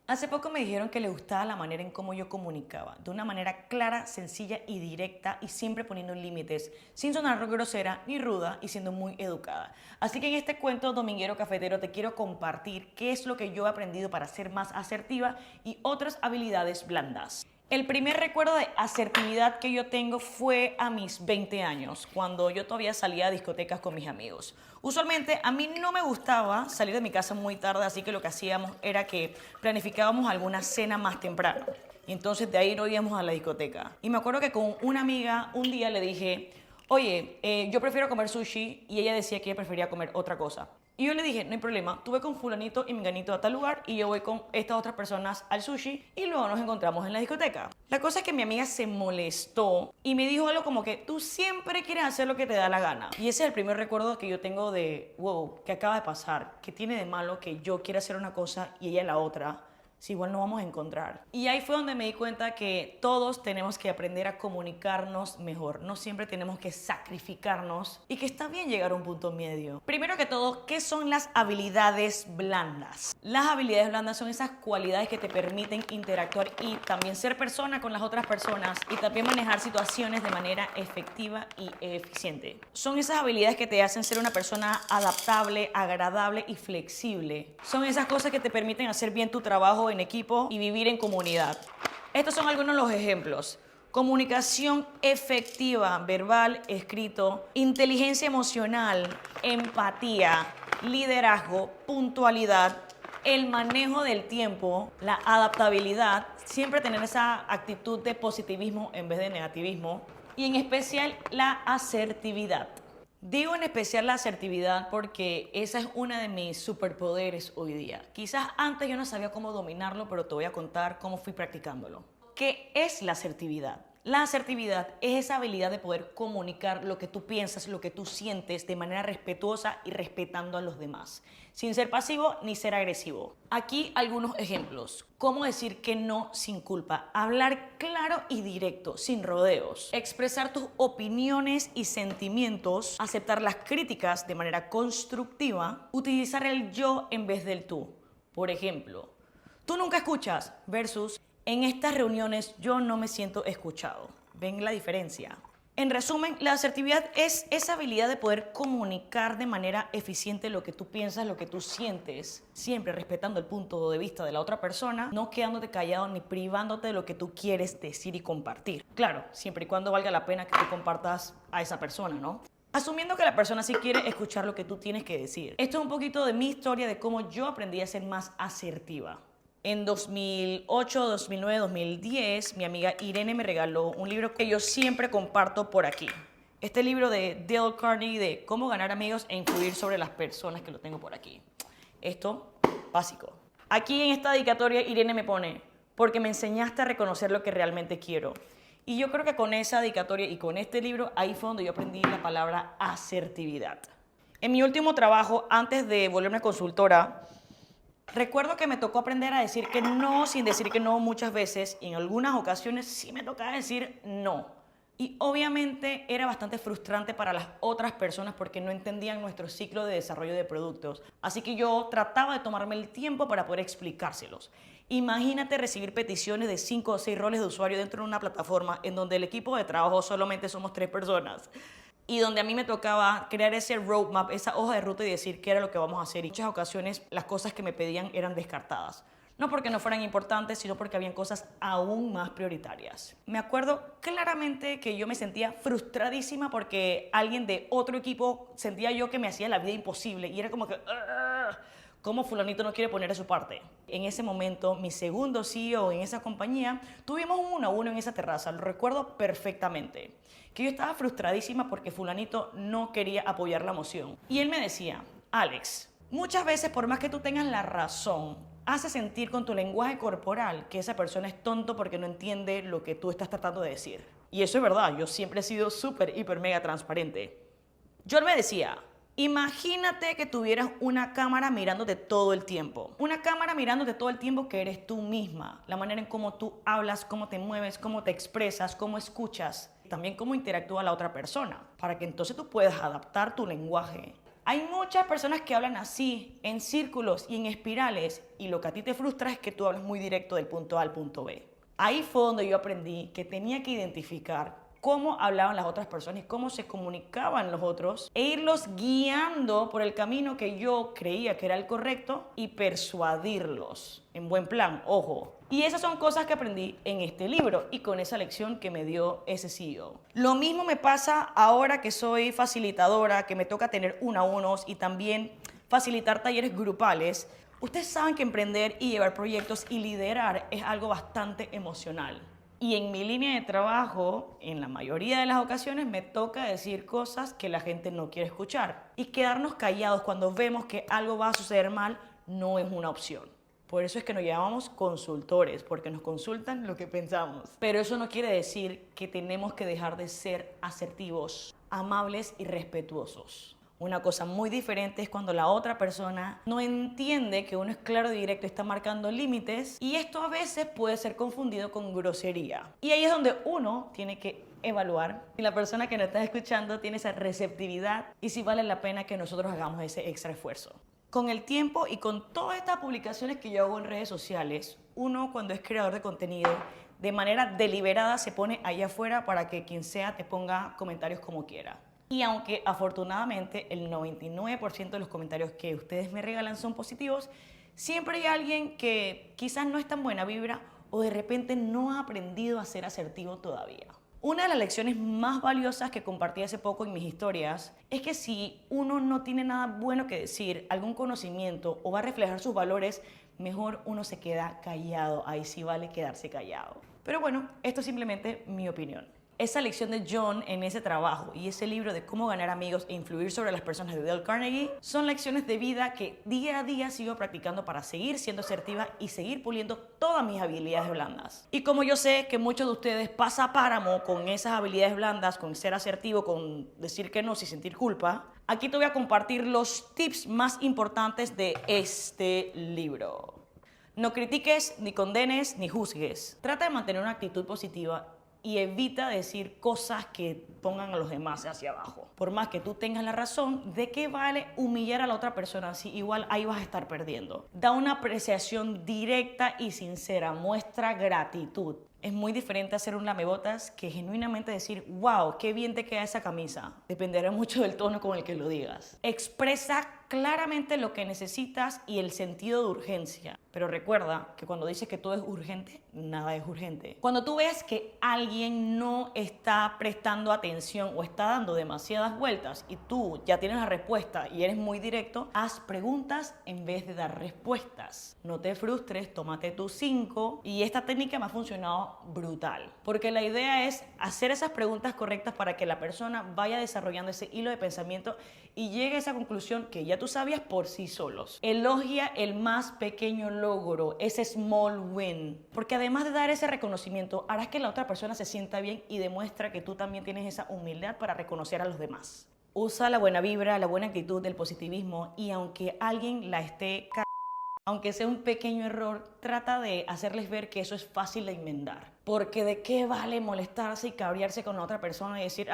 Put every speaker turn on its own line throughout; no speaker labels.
Hace poco me dijeron que les gustaba la manera en cómo yo comunicaba, de una manera clara, sencilla y directa y siempre poniendo límites, sin sonar grosera ni ruda y siendo muy educada. Así que en este cuento dominguero cafetero te quiero compartir qué es lo que yo he aprendido para ser más asertiva y otras habilidades blandas. El primer recuerdo de asertividad que yo tengo fue a mis 20 años, cuando yo todavía salía a discotecas con mis amigos. Usualmente a mí no me gustaba salir de mi casa muy tarde, así que lo que hacíamos era que planificábamos alguna cena más temprano. Y entonces de ahí nos íbamos a la discoteca. Y me acuerdo que con una amiga un día le dije, oye, yo prefiero comer sushi, y ella decía que ella prefería comer otra cosa. Y yo le dije, no hay problema, tú ve con fulanito y menganito a tal lugar y yo voy con estas otras personas al sushi y luego nos encontramos en la discoteca. La cosa es que mi amiga se molestó y me dijo algo como que tú siempre quieres hacer lo que te da la gana. Y ese es el primer recuerdo que yo tengo de, wow, ¿qué acaba de pasar? ¿Qué tiene de malo que yo quiera hacer una cosa y ella la otra? Si igual no vamos a encontrar. Y ahí fue donde me di cuenta que todos tenemos que aprender a comunicarnos mejor. No siempre tenemos que sacrificarnos y que está bien llegar a un punto medio. Primero que todo, ¿qué son las habilidades blandas? Las habilidades blandas son esas cualidades que te permiten interactuar y también ser persona con las otras personas y también manejar situaciones de manera efectiva y eficiente. Son esas habilidades que te hacen ser una persona adaptable, agradable y flexible. Son esas cosas que te permiten hacer bien tu trabajo en equipo y vivir en comunidad. Estos son algunos de los ejemplos. Comunicación efectiva, verbal, escrito, inteligencia emocional, empatía, liderazgo, puntualidad, el manejo del tiempo, la adaptabilidad, siempre tener esa actitud de positivismo en vez de negativismo y en especial la asertividad. Digo en especial la asertividad porque esa es una de mis superpoderes hoy día. Quizás antes yo no sabía cómo dominarlo, pero te voy a contar cómo fui practicándolo. ¿Qué es la asertividad? La asertividad es esa habilidad de poder comunicar lo que tú piensas, lo que tú sientes de manera respetuosa y respetando a los demás, sin ser pasivo ni ser agresivo. Aquí algunos ejemplos. Cómo decir que no sin culpa. Hablar claro y directo, sin rodeos. Expresar tus opiniones y sentimientos. Aceptar las críticas de manera constructiva. Utilizar el yo en vez del tú. Por ejemplo, tú nunca escuchas versus en estas reuniones yo no me siento escuchado. ¿Ven la diferencia? En resumen, la asertividad es esa habilidad de poder comunicar de manera eficiente lo que tú piensas, lo que tú sientes, siempre respetando el punto de vista de la otra persona, no quedándote callado ni privándote de lo que tú quieres decir y compartir. Claro, siempre y cuando valga la pena que tú compartas a esa persona, ¿no? Asumiendo que la persona sí quiere escuchar lo que tú tienes que decir. Esto es un poquito de mi historia de cómo yo aprendí a ser más asertiva. En 2008, 2009, 2010, mi amiga Irene me regaló un libro que yo siempre comparto por aquí. Este libro de Dale Carnegie de cómo ganar amigos e influir sobre las personas, que lo tengo por aquí. Esto, básico. Aquí en esta dedicatoria Irene me pone, porque me enseñaste a reconocer lo que realmente quiero. Y yo creo que con esa dedicatoria y con este libro, ahí fue donde yo aprendí la palabra asertividad. En mi último trabajo, antes de volverme consultora, recuerdo que me tocó aprender a decir que no sin decir que no muchas veces y en algunas ocasiones sí me tocaba decir no. Y obviamente era bastante frustrante para las otras personas porque no entendían nuestro ciclo de desarrollo de productos. Así que yo trataba de tomarme el tiempo para poder explicárselos. Imagínate recibir peticiones de 5 o 6 roles de usuario dentro de una plataforma en donde el equipo de trabajo solamente somos 3 personas. Y donde a mí me tocaba crear ese roadmap, esa hoja de ruta y decir qué era lo que vamos a hacer. Y en muchas ocasiones las cosas que me pedían eran descartadas. No porque no fueran importantes, sino porque habían cosas aún más prioritarias. Me acuerdo claramente que yo me sentía frustradísima porque alguien de otro equipo sentía yo que me hacía la vida imposible. Y era como que, ¿cómo fulanito no quiere poner de su parte? En ese momento, mi segundo CEO en esa compañía, tuvimos un 1 a 1 en esa terraza, lo recuerdo perfectamente. Que yo estaba frustradísima porque fulanito no quería apoyar la moción. Y él me decía, Alex, muchas veces por más que tú tengas la razón, hace sentir con tu lenguaje corporal que esa persona es tonto porque no entiende lo que tú estás tratando de decir. Y eso es verdad, yo siempre he sido súper, hiper, mega transparente. Yo me decía, imagínate que tuvieras una cámara mirándote todo el tiempo. Una cámara mirándote todo el tiempo que eres tú misma. La manera en cómo tú hablas, cómo te mueves, cómo te expresas, cómo escuchas. También cómo interactúa la otra persona. Para que entonces tú puedas adaptar tu lenguaje Hay muchas personas que hablan así, en círculos y en espirales, y lo que a ti te frustra es que tú hablas muy directo del punto A al punto B. Ahí fue donde yo aprendí que tenía que identificar cómo hablaban las otras personas y cómo se comunicaban los otros e irlos guiando por el camino que yo creía que era el correcto y persuadirlos en buen plan, ojo. Y esas son cosas que aprendí en este libro y con esa lección que me dio ese CEO. Lo mismo me pasa ahora que soy facilitadora, que me toca tener uno a unos y también facilitar talleres grupales. Ustedes saben que emprender y llevar proyectos y liderar es algo bastante emocional. Y en mi línea de trabajo, en la mayoría de las ocasiones, me toca decir cosas que la gente no quiere escuchar. Y quedarnos callados cuando vemos que algo va a suceder mal no es una opción. Por eso es que nos llamamos consultores, porque nos consultan lo que pensamos. Pero eso no quiere decir que tenemos que dejar de ser asertivos, amables y respetuosos. Una cosa muy diferente es cuando la otra persona no entiende que uno es claro y directo, está marcando límites, y esto a veces puede ser confundido con grosería. Y ahí es donde uno tiene que evaluar si la persona que nos está escuchando tiene esa receptividad y si vale la pena que nosotros hagamos ese extra esfuerzo. Con el tiempo y con todas estas publicaciones que yo hago en redes sociales, uno cuando es creador de contenido, de manera deliberada se pone allá afuera para que quien sea te ponga comentarios como quiera. Y aunque afortunadamente el 99% de los comentarios que ustedes me regalan son positivos, siempre hay alguien que quizás no es tan buena vibra o de repente no ha aprendido a ser asertivo todavía. Una de las lecciones más valiosas que compartí hace poco en mis historias es que si uno no tiene nada bueno que decir, algún conocimiento o va a reflejar sus valores, mejor uno se queda callado. Ahí sí vale quedarse callado. Pero bueno, esto es simplemente mi opinión. Esa lección de John en ese trabajo y ese libro de cómo ganar amigos e influir sobre las personas de Dale Carnegie son lecciones de vida que día a día sigo practicando para seguir siendo asertiva y seguir puliendo todas mis habilidades blandas. Y como yo sé que muchos de ustedes pasan páramo con esas habilidades blandas, con ser asertivo, con decir que no sin sentir culpa, aquí te voy a compartir los tips más importantes de este libro. No critiques, ni condenes, ni juzgues. Trata de mantener una actitud positiva y evita decir cosas que pongan a los demás hacia abajo. Por más que tú tengas la razón, ¿de qué vale humillar a la otra persona si igual ahí vas a estar perdiendo? Da una apreciación directa y sincera, muestra gratitud. Es muy diferente hacer un lamebotas que genuinamente decir, wow, qué bien te queda esa camisa. Dependerá mucho del tono con el que lo digas. Expresa claramente lo que necesitas y el sentido de urgencia. Pero recuerda que cuando dices que todo es urgente, nada es urgente. Cuando tú ves que alguien no está prestando atención o está dando demasiadas vueltas y tú ya tienes la respuesta y eres muy directo, haz preguntas en vez de dar respuestas. No te frustres, tómate tus 5 y esta técnica me ha funcionado brutal. Porque la idea es hacer esas preguntas correctas para que la persona vaya desarrollando ese hilo de pensamiento y llegue a esa conclusión que ya tú sabías por sí solos. Elogia el más pequeño logro, ese small win, porque además de dar ese reconocimiento, harás que la otra persona se sienta bien y demuestra que tú también tienes esa humildad para reconocer a los demás. Usa la buena vibra, la buena actitud del positivismo y aunque alguien la esté aunque sea un pequeño error, trata de hacerles ver que eso es fácil de enmendar. Porque de qué vale molestarse y cabrearse con la otra persona y decir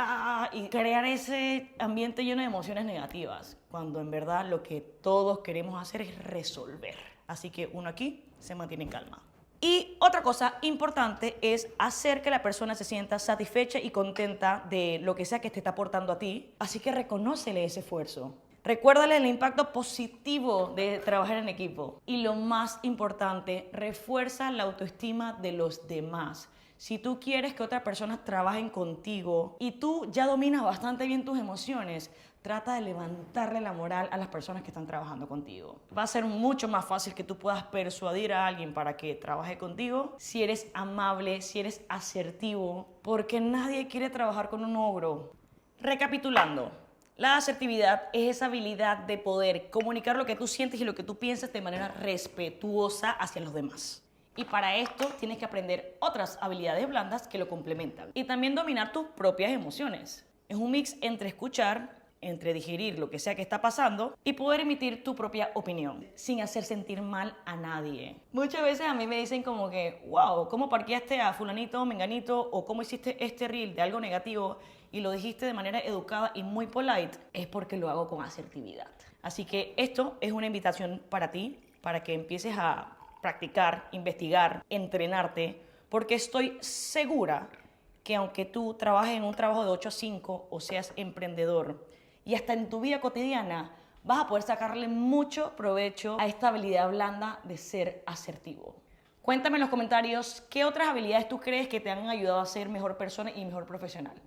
y crear ese ambiente lleno de emociones negativas, cuando en verdad lo que todos queremos hacer es resolver. Así que uno aquí se mantiene en calma. Y otra cosa importante es hacer que la persona se sienta satisfecha y contenta de lo que sea que te está aportando a ti. Así que reconócele ese esfuerzo. Recuérdale el impacto positivo de trabajar en equipo. Y lo más importante, refuerza la autoestima de los demás. Si tú quieres que otras personas trabajen contigo y tú ya dominas bastante bien tus emociones, trata de levantarle la moral a las personas que están trabajando contigo. Va a ser mucho más fácil que tú puedas persuadir a alguien para que trabaje contigo si eres amable, si eres asertivo, porque nadie quiere trabajar con un ogro. Recapitulando. La asertividad es esa habilidad de poder comunicar lo que tú sientes y lo que tú piensas de manera respetuosa hacia los demás. Y para esto tienes que aprender otras habilidades blandas que lo complementan. Y también dominar tus propias emociones. Es un mix entre escuchar, entre digerir lo que sea que está pasando y poder emitir tu propia opinión sin hacer sentir mal a nadie. Muchas veces a mí me dicen como que, wow, ¿cómo parqueaste a fulanito, menganito o cómo hiciste este reel de algo negativo y lo dijiste de manera educada y muy polite? Es porque lo hago con asertividad. Así que esto es una invitación para ti, para que empieces a practicar, investigar, entrenarte, porque estoy segura que aunque tú trabajes en un trabajo de 8 a 5 o seas emprendedor y hasta en tu vida cotidiana, vas a poder sacarle mucho provecho a esta habilidad blanda de ser asertivo. Cuéntame en los comentarios qué otras habilidades tú crees que te han ayudado a ser mejor persona y mejor profesional.